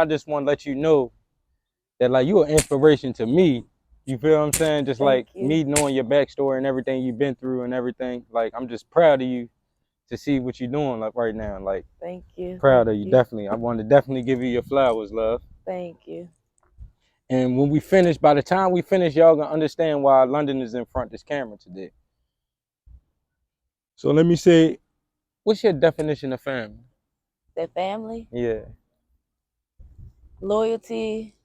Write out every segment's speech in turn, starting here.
I just want to let you know that like you're an inspiration to me. You feel what I'm saying? Just Thank like you. me knowing your backstory and everything you've been through and everything. Like I'm just proud of you to see what you're doing like right now. Like Thank you. proud Thank of you, you. definitely. I want to definitely give you your flowers, love. Thank you. And when we finish, by the time we finish, y'all gonna understand why London is in front of this camera today. So let me say, what's your definition of family? The family, Yeah. loyalty,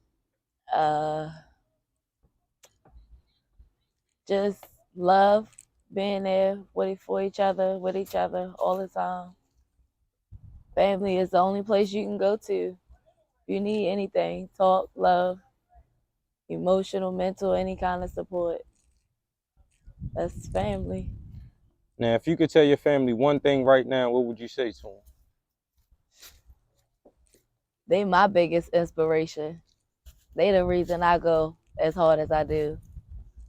just love, being there for each other, with each other all the time. Family is the only place you can go to. If you need anything, talk, love, emotional, mental, any kind of support. That's family. Now, if you could tell your family one thing right now, what would you say to them? They my biggest inspiration. They the reason I go as hard as I do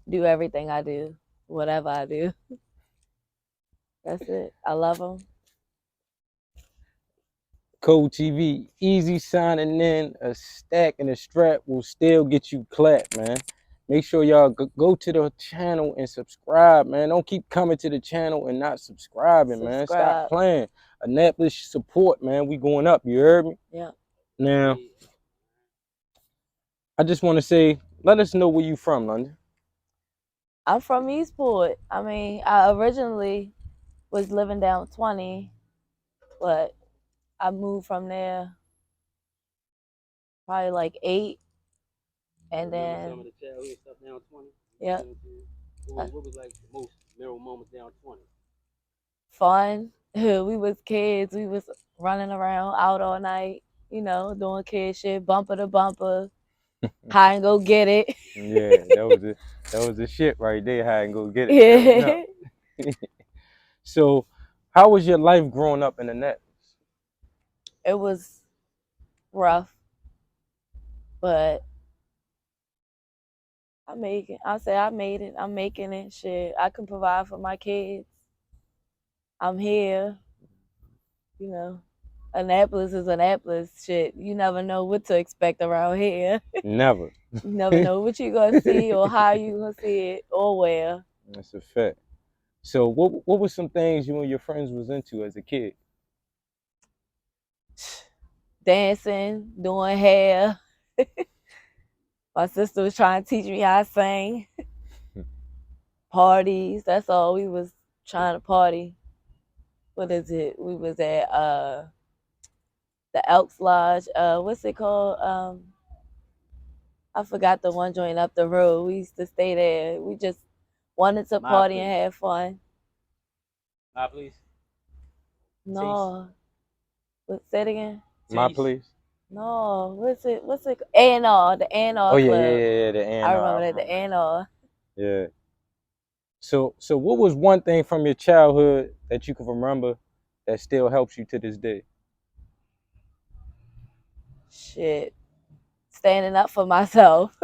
everything I do, whatever I do. That's it. I love them. Code TV, easy signing in, a stack and a strap will still get you clapped, man. Make sure y'all go to the channel and subscribe, man. Don't keep coming to the channel and not subscribing, man. Stop Subscribe. playing. Annapolis support, man. We going up. You heard me? Yeah. Now, I just want to say, let us know where you from, London. I'm from Eastport. I mean, I originally was living down 20, but I moved from there probably like 8, and then some of the childhood stuff down 20. yeah, What was like the most memorable moments down 20? fun. We was kids. We was running around out all night, doing kid shit, bumper to bumper, hide and go get it. Yeah, that was the shit right there. How and go get it. That was Yeah. up. So, how was your life growing up in the net? It was rough, but I make it. I say I made it. I'm making it. Shit, I can provide for my kids. I'm here. You know, Annapolis is Annapolis. Shit, you never know what to expect around here. Never. You never know what you're gonna see or how you gonna see it or where. That's a fact. So, what were some things you and your friends was into as a kid? Dancing, doing hair. My sister was trying to teach me how to sing. Parties. That's all. We was trying to party. What is it? We was at the Elks Lodge. What's it called? I forgot the one joint up the road. We used to stay there. We just wanted to party and have fun. My please. No. Say it again. My place. No. What's it? A&R. The Oh A&R yeah, yeah, Club. yeah, yeah. The I A&R. remember that. The A&R. Yeah. So what was one thing from your childhood that you can remember that still helps you to this day? Shit. Standing up for myself.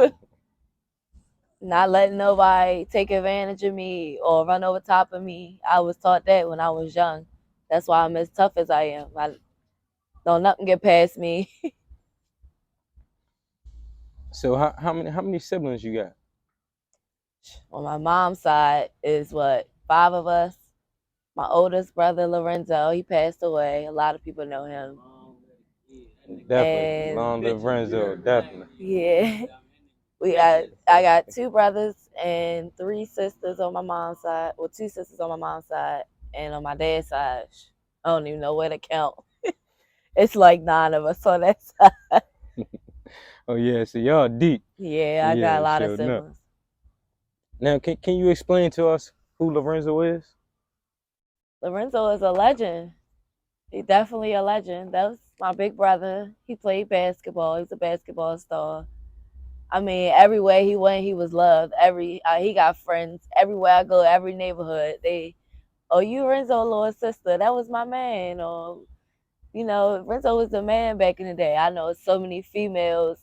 Not letting nobody take advantage of me or run over top of me. I was taught that when I was young. That's why I'm as tough as I am. Don't nothing get past me. So how many siblings you got? On my mom's side is what, 5 of us. My oldest brother Lorenzo, he passed away. A lot of people know him. Definitely. And Long live Renzo, definitely. yeah, I got 2 brothers and 3 sisters on my mom's side. Well, 2 sisters on my mom's side, and on my dad's side, I don't even know where to count. It's like 9 of us on that side. Oh yeah, so y'all deep. Yeah, I got Yeah, a lot of sure enough. siblings. Now can you explain to us who Lorenzo is? Lorenzo is a legend. He's definitely a legend. That was my big brother. He played basketball. He's a basketball star. I mean, everywhere he went, he was loved. He got friends everywhere I go. Every neighborhood, oh, you Renzo little sister? That was my man. Or Renzo was the man back in the day. I know so many females.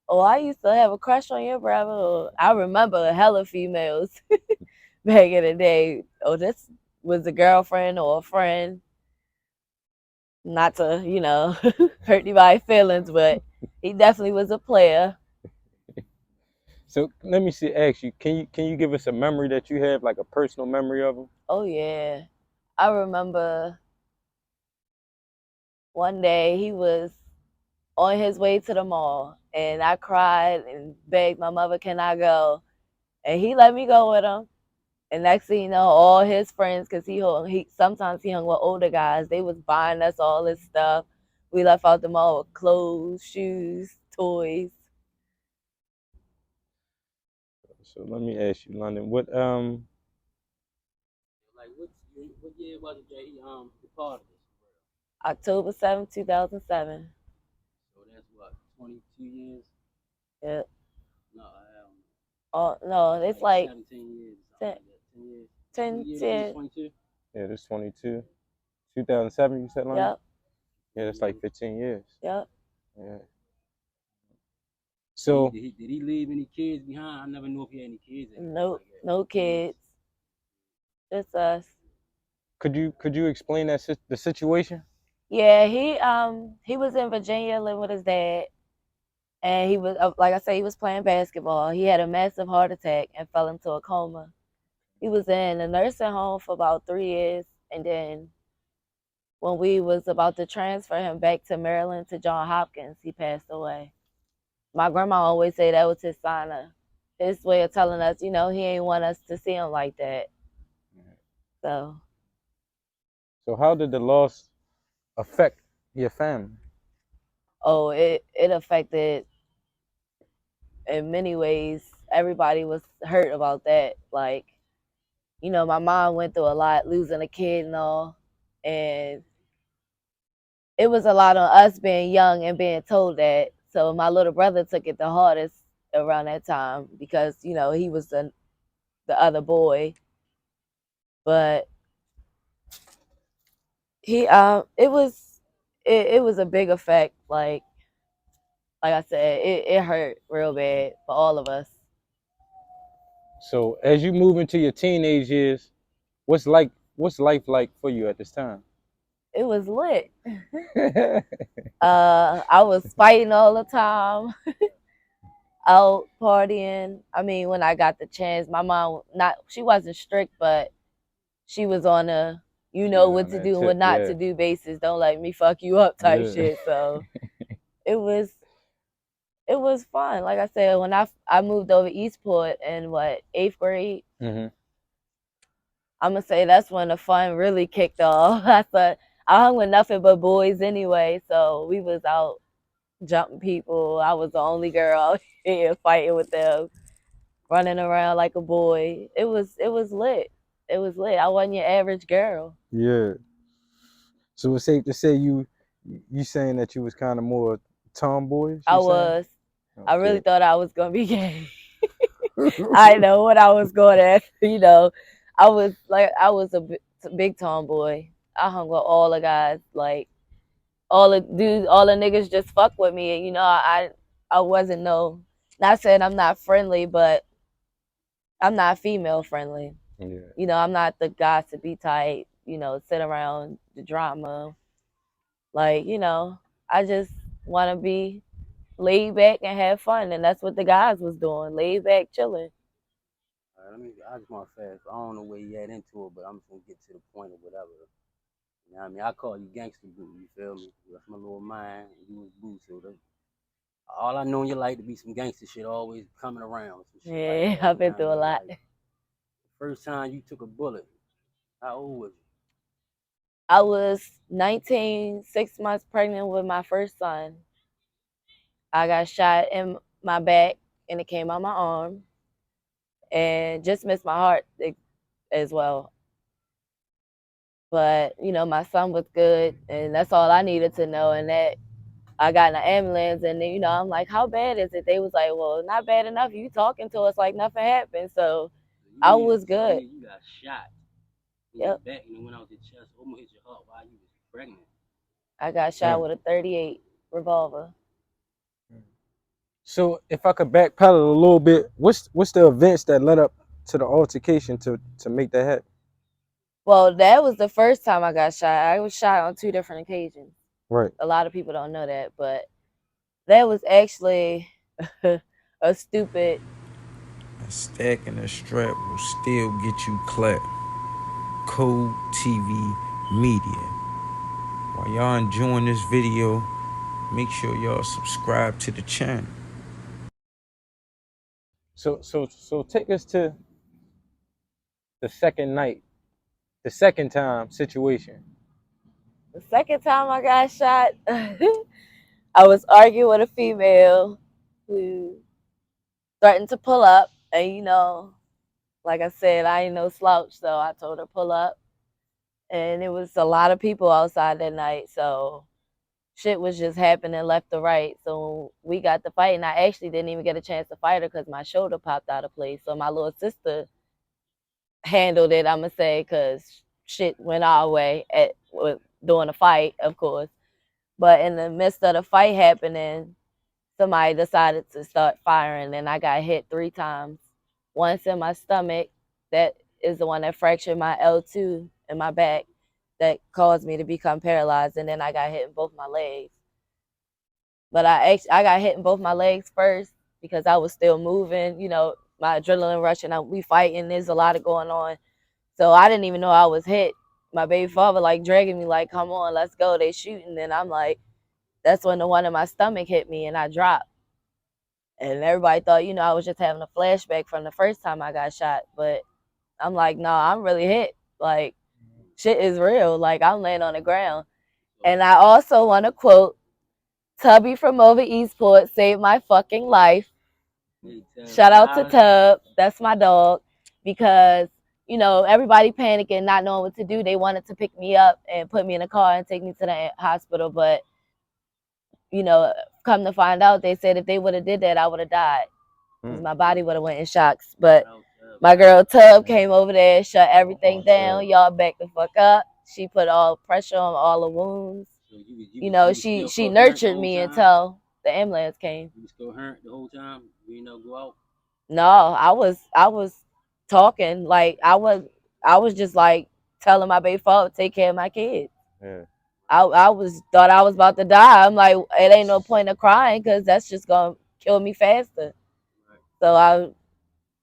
Oh, I used to have a crush on your brother. Or, I remember hella females back in the day. Oh, this was a girlfriend or a friend. Not to hurt anybody's feelings, but He definitely was a player. So let me ask you, can you give us a memory that you have, like a personal memory of him? Oh yeah. I remember one day he was on his way to the mall and I cried and begged my mother, can I go? And he let me go with him. And next thing you know, all his friends, because he sometimes he hung with older guys, they was buying us all this stuff. We left out the mall with clothes, shoes, toys. So let me ask you, London, what Like what year was it that he departed this world? October 7th, 2007. So that's what, 22 years? Yeah. No, I don't know. Oh, no, it's like 17 years, 10, something like that. 10 years. 10, What year was this? 10. 22? yeah, this 22, 2007, you said, London? Yep, Yeah, that's like 15 years. yep. Yeah. Did he, So did he did he leave any kids behind? I never knew if he had any kids or anything Nope, like that. no kids. Just us. could you explain the situation? Yeah, he was in Virginia living with his dad, and he was like I said, he was playing basketball. He had a massive heart attack and fell into a coma. He was in a nursing home for about 3 years, and then when we was about to transfer him back to Maryland to John Hopkins, he passed away. My grandma always say that was his sign of his way of telling us, he ain't want us to see him like that. So, So how did the loss affect your family? oh, it affected in many ways. Everybody was hurt about that. Like, my mom went through a lot, losing a kid and all, and it was a lot on us being young and being told that. So my little brother took it the hardest around that time because he was the other boy, but he it was a big effect. Like I said, it hurt real bad for all of us. So as you move into your teenage years, what's life like for you at this time? It was lit. I was fighting all the time, out partying. I mean, when I got the chance, my mom she wasn't strict, but she was on a She was what on to that do and what tip, not yeah. to do basis. Don't let me fuck you up type Yeah. shit. So it was it was fun. Like I said, when I moved over Eastport in what 8th grade, Hmm. I'm gonna say that's when the fun really kicked off. I thought I hung with nothing but boys anyway, so we was out jumping people. I was the only girl out here fighting with them, running around like a boy. It was lit. It was lit. I wasn't your average girl. Yeah. So it's safe to say you saying that you was kind of more tomboyish, I you saying? was. I really Okay. thought I was gonna be gay. I know what I was going at. I was a big tomboy. I hung with all the guys, like all the dudes, all the niggas just fuck with me. And, I wasn't no. Not saying I'm not friendly, but I'm not female friendly. Yeah. I'm not the gossipy type. Sit around the drama. Like, I just want to be laid back and have fun, and that's what the guys was doing, laid back, chilling. All right, I just want to fast. I don't know where you at into it, but I'm just gonna get to the point or whatever. You know what I mean? I call you gangster boo. You feel me? That's my little mind, and you was boo. So all I know in your life to be some gangster shit, always coming around some shit like Yeah, that. I've You know been what I through a mean? lot. Like first time you took a bullet, how old was you? I was 19, 6 months pregnant with my first son. I got shot in my back and it came out my arm and just missed my heart as well. But, my son was good and that's all I needed to know. And that I got in an ambulance and then, I'm like, how bad is it? They was like, well, not bad enough. You talking to us like nothing happened. So So you I mean to was tell good. me you got shot in your Yep. back and it went out your chest, almost hit your heart while you was pregnant? I got shot with a 38 revolver. So if I could backpedal a little bit, what's the events that led up to the altercation to make that happen? Well, that was the first time I got shot. I was shot on 2 different occasions. Right. A lot of people don't know that, but That was actually a stupid. A stack and a strap will still get you clapped. Code TV Media. While y'all enjoying this video, make sure y'all subscribe to the channel. So take us to the second night, the second time situation. The second time I got shot, I was arguing with a female who threatened to pull up, and like I said, I ain't no slouch, so I told her pull up, and it was a lot of people outside that night, so shit was just happening left to right. So we got to fight, and I actually didn't even get a chance to fight her because my shoulder popped out of place. So my little sister handled it, I'ma say, because shit went our way during the fight, of course. But in the midst of the fight happening, somebody decided to start firing, and I got hit 3 times. Once in my stomach, that is the one that fractured my L2 in my back, that caused me to become paralyzed, and then I got hit in both my legs. But I got hit in both my legs first because I was still moving, my adrenaline rushing. We fighting. There's a lot of going on, so I didn't even know I was hit. My baby father like dragging me, like, "Come on, let's go." They shooting, and I'm like, that's when the one in my stomach hit me, and I dropped. And everybody thought, I was just having a flashback from the first time I got shot. But I'm like, no, I'm really hit. Like, shit is real. Like, I'm laying on the ground. And I also want to quote Tubby from over Eastport, saved my fucking life. Shout out to Tub. That's my dog. Because, everybody panicking, not knowing what to do. They wanted to pick me up and put me in a car and take me to the hospital. But, come to find out, they said if they would have did that, I would have died. Because my body would have went in shocks. But my girl Tub came over there, shut everything down. Y'all back the fuck up. She put all pressure on all the wounds. She nurtured me until the ambulance came. You was still hurt the whole time? You didn't know go out? No, I was talking like I was just like telling my baby father to take care of my kids. Yeah. I thought I was about to die. I'm like, it ain't no point of crying because that's just gonna kill me faster. So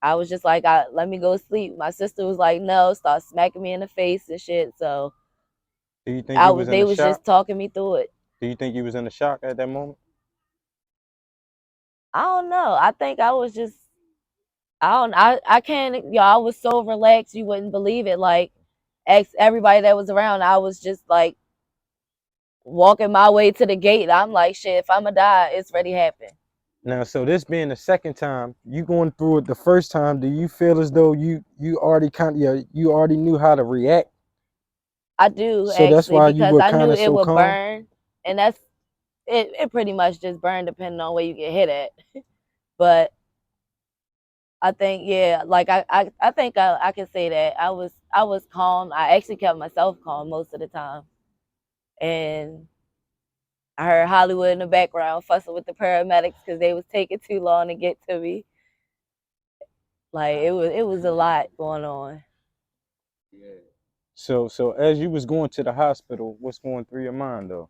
I was just like, let me go sleep. My sister was like, no, start smacking me in the face and shit. So Do you think you was in they the was shock? just talking me through it. Do you think you was in the shock at that moment? I don't know. I think I was just I can't I was so relaxed you wouldn't believe it. Like everybody that was around, I was just like walking my way to the gate. I'm like, shit, if I'ma die, it's already happened. Now, so this being the second time, you going through it the first time, do you feel as though you already you already knew how to react? I do So that's actually why you because were I kind knew of it so would calm? burn, and that's it pretty much just burned depending on where you get hit at. But I think yeah, like I think I can say that I was calm. I actually kept myself calm most of the time, and I heard Hollywood in the background fussing with the paramedics because they was taking too long to get to me. Like it was a lot going on. Yeah. So as you was going to the hospital, what's going through your mind though?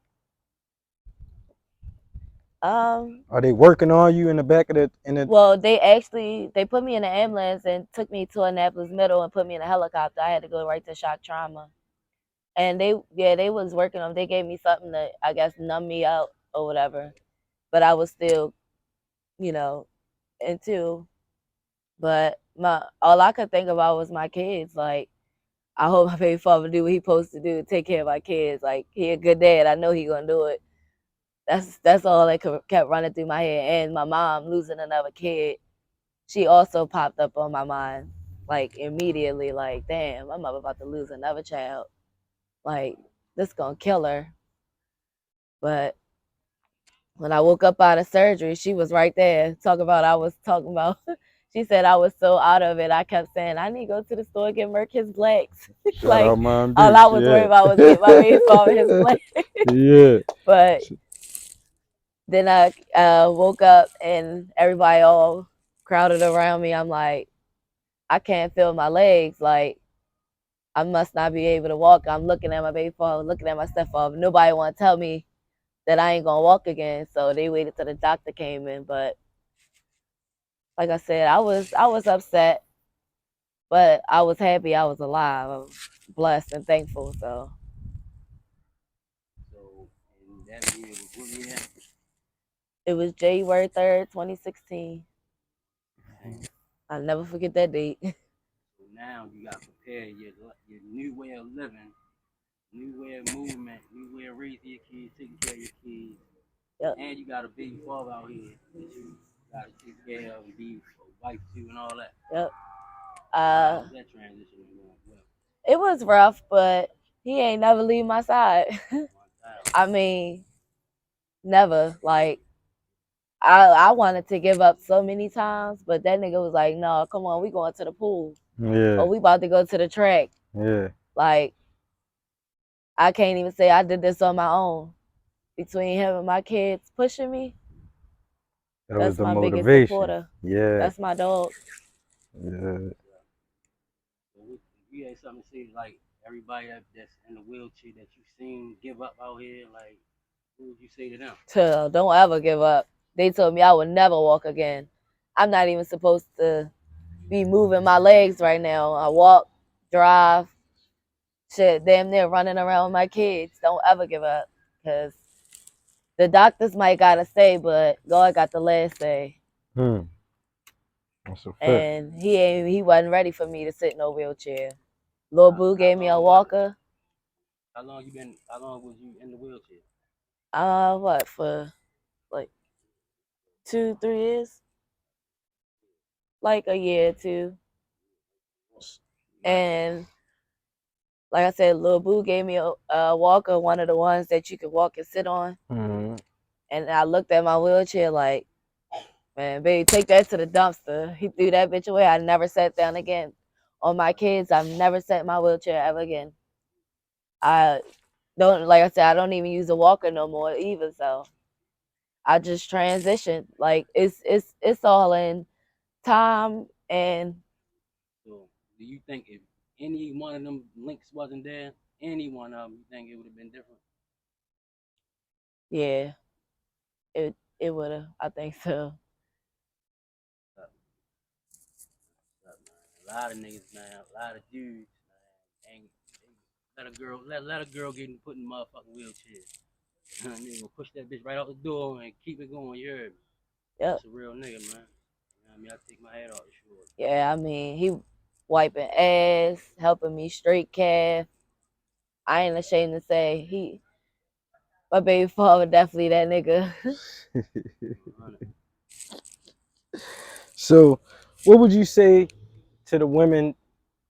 Um, Are they working on you in the back of the? well, they put me in an ambulance and took me to Annapolis Middle and put me in a helicopter. I had to go right to shock trauma. And they was working on. They gave me something to, I guess, numb me out or whatever. But I was still, you know, into. But my all I could think about was my kids. Like I hope my baby father do what he supposed to do, take care of my kids. Like he a good dad. I know he gonna do it. That's all that kept running through my head. And my mom losing another kid, she also popped up on my mind, like immediately. Like damn, my mother about to lose another child. Like this gonna kill her. But when I woke up out of surgery, she was right there. I was talking about. She said I was so out of it. I kept saying I need to go to the store and get Merc his blacks. Shout Like out Mom all D. I was worried about was get my baby father his blacks. Yeah. But then I woke up and everybody all crowded around me. I'm like, I can't feel my legs. Like I must not be able to walk. I'm looking at my baby father, looking at my stepfather. Nobody want to tell me that I ain't gonna walk again. So they waited till the doctor came in. But like I said, I was upset, but I was happy I was alive. I was blessed and thankful. So and that year was what year? it was January 3rd, 2016. Dang. I'll never forget that date. So now you got to prepare your new way of living, new way of movement, new way of raising your kids, taking care of your kids. Yep. And you got a baby father out here that you got to take care of and be a wife to and all that. Yep. How was that transition going? Well, It was rough, but he ain't never leave my side. one time. I mean, never. Like I wanted to give up so many times, but that nigga was like, "No, come on, we going to the pool, or Yeah, we about to go to the track." yeah. Like I can't even say I did this on my own. Between him and my kids pushing me, That was that's the my biggest motivation. supporter. Yeah, That's my dog. yeah. So if you had something to say, like everybody that's in the wheelchair that you seen give up out here, like what would you say to them? Don't ever give up. They told me I would never walk again. I'm not even supposed to be moving my legs right now. I walk, drive, shit, damn near running around with my kids. Don't ever give up, because the doctors might gotta say, but God got the last say. Hmm. That's a fact. And he wasn't ready for me to sit in no wheelchair. Lil Boo gave me a Long was it? walker. How long you been? How long was you in the wheelchair? What, for like 2, 3 years, like a year or two. And like I said, Lil Boo gave me a walker, one of the ones that you could walk and sit on. Mm-hmm. And I looked at my wheelchair like, man, baby, take that to the dumpster. He threw that bitch away. I never sat down again. On my kids, I've never sat in my wheelchair ever again. I don't, like I said, I don't even use a walker no more either. So I just transitioned. Like it's all in time. And So do you think if any one of them links wasn't there, any one of them, you think it would have been different? yeah, it would have. I think so. A lot of niggas, man, a lot of dudes, man, ain't let a girl get put in the motherfucking wheelchair. Nigga gonna push that bitch right out the door and keep it going. You heard me? Yep. That's a real nigga, man. You know what I mean? I take my hat off, sure. Yeah, I mean, he wiping ass, helping me straight calf. I ain't ashamed to say my baby father definitely that nigga. So, what would you say to the women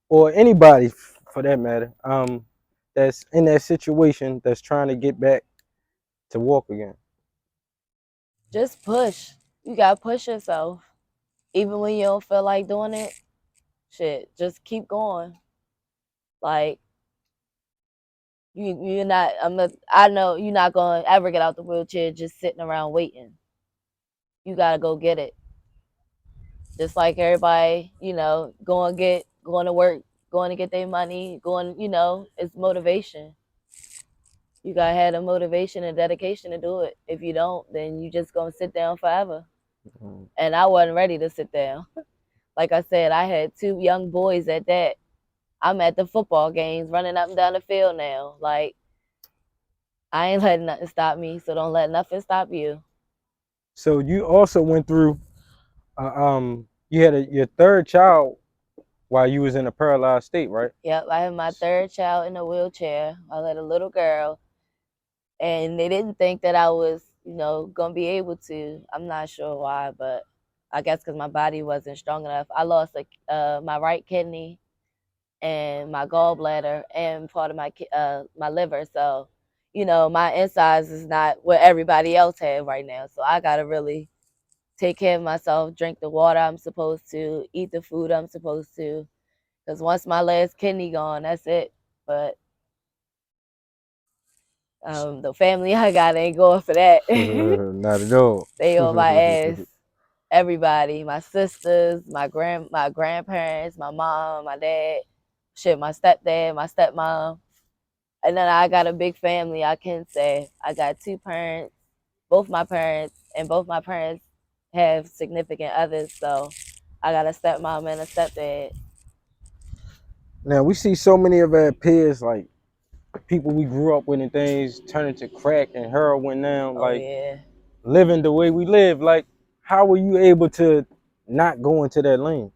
or anybody for that matter, that's in that situation that's trying to get back to walk again? Just push. You gotta push yourself. Even when you don't feel like doing it, shit, just keep going. Like you're not I know you're not gonna ever get out the wheelchair just sitting around waiting. You gotta go get it. Just like everybody, going to work, going to get their money, going, it's motivation. You gotta have the motivation and dedication to do it. If you don't, then you just gonna sit down forever. Mhm. And I wasn't ready to sit down. Like I said, I had two young boys at that. I'm at the football games, running up and down the field now. Like I ain't letting nothing stop me, so don't let nothing stop you. So you also went through, you had your third child while you was in a paralyzed state, right? Yep, I had my third child in a wheelchair. I had a little girl, and they didn't think that I was, gonna be able to. I'm not sure why, but I guess because my body wasn't strong enough. I lost my right kidney and my gallbladder and part of my liver. So, my insides is not what everybody else had right now. So I gotta really take care of myself, drink the water I'm supposed to, eat the food I'm supposed to. Because once my last kidney gone, that's it. But the family I got ain't going for that. Not at all. They on my ass. Everybody, my sisters, my grandparents, my mom, my dad, shit, my stepdad, my stepmom. And then I got a big family, I can say. I got two parents, both my parents, and both my parents have significant others, so I got a stepmom and a stepdad. Now we see so many of our peers, like people we grew up with and things, turning to crack and heroin now, Oh like yeah. living the way we live. Like, how were you able to not go into that lane?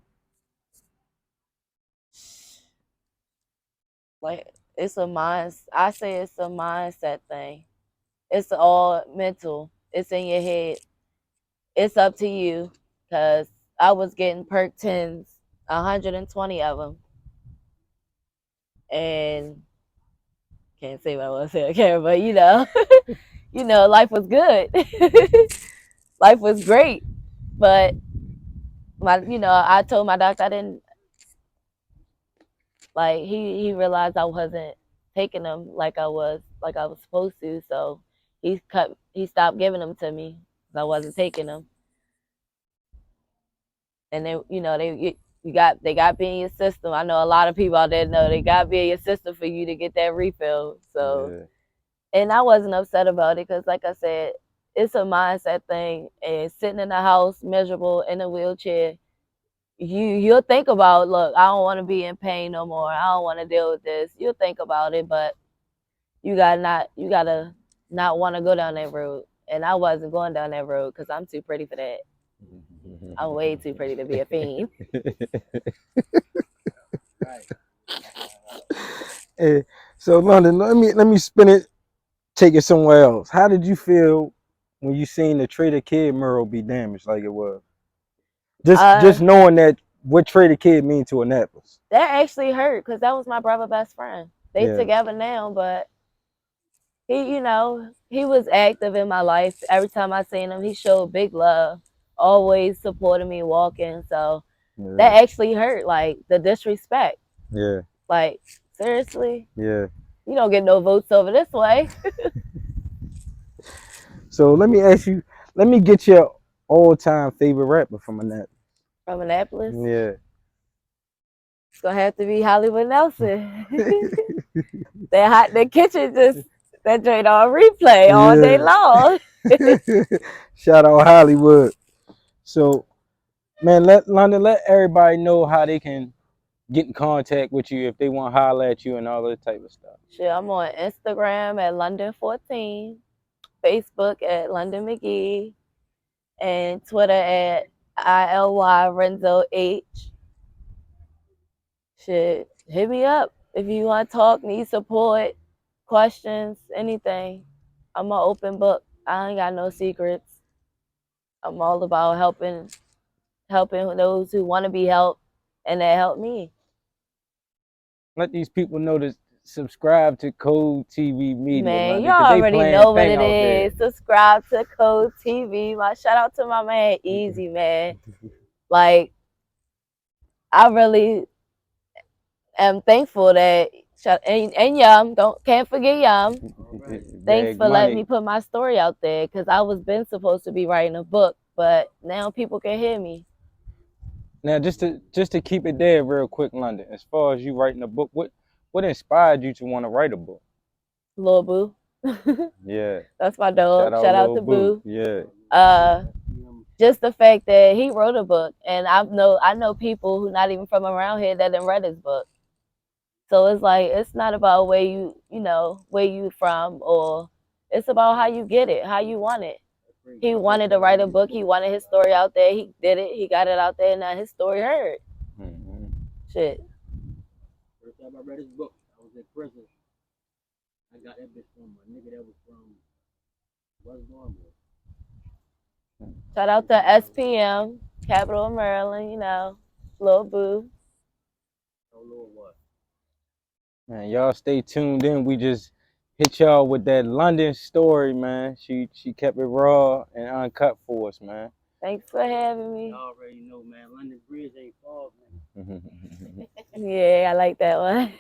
Like it's a mind. I say it's a mindset thing. It's all mental. It's in your head. It's up to you. Cause I was getting perk 10s, 120 of them, and can't say what I want to say on camera, but you know, life was good. Life was great, but I told my doctor I didn't like. He realized I wasn't taking them like I was supposed to, so he stopped giving them to me because I wasn't taking them. And then they got to be in your system. I know a lot of people out there know they got to be in your system for you to get that refill. So, Yeah. and I wasn't upset about it because, like I said, it's a mindset thing. And sitting in the house, miserable in a wheelchair, you'll think about, look, I don't want to be in pain no more. I don't want to deal with this. You'll think about it, but you gotta not want to go down that road. And I wasn't going down that road because I'm too pretty for that. I'm way too pretty to be a fiend. Right. Hey, so London, let me spin it, take it somewhere else. How did you feel when you seen the Trader Kid mural be damaged like it was? Just Uh, knowing that what Trader Kid mean to Annapolis. that actually hurt because that was my brother' best friend. They Yeah. together now, but he was active in my life. Every time I seen him, he showed big love, always supported me walking. So Yeah. that actually hurt, like the disrespect. Yeah. Like seriously, Yeah. you don't get no votes over this way. So let me ask you, let me get your all-time favorite rapper from Annapolis. From Annapolis, Yeah. it's gonna have to be Hollywood Nelson. That hot, the kitchen just that joint on replay all day Yeah. long. Shout out Hollywood. So, man, let London, let everybody know how they can get in contact with you if they want to holler at you and all that type of stuff. Shit, I'm on Instagram at Lundon14, Facebook at Lundon McGee, and Twitter at ILY Renzo H. Shit, hit me up if you want to talk, need support, questions, anything. I'm an open book. I ain't got no secrets. I'm all about helping those who want to be helped, and that help me. Let these people know to subscribe to Code TV Media, Man, London, y'all because they already playing know what thing it out there. is. Subscribe to Code TV. My shout out to my man Easy, man. Like I really am thankful that and Yum, can't forget Yum. Thanks Bag for letting me money. put my story out there because I was been supposed to be writing a book, but now people can hear me. Now, just to keep it there real quick, London. As far as you writing a book, what inspired you to want to write a book? Lil Boo. Yeah. That's my Shout dog. out Shout out Lil to Boo. Boo. Yeah. Uh just the fact that he wrote a book, and I know people who not even from around here that didn't read his book. So it's like it's not about where where you from, or it's about how you get it, how you want it. He wanted to write a book. He wanted his story out there. He did it. He got it out there, and now his story heard. Mm-hmm. Shit. First time I read his book, I was in prison. I got that bitch from a nigga that was from West Normal. Shout out to SPM, Capital of Maryland. Lil Boo. Oh Lord, what? Man, y'all stay tuned in. We just hit y'all with that London story, man. She kept it raw and uncut for us, man. Thanks for having me. Y'all already know, man. London Bridge ain't far, man. Yeah, I like that one.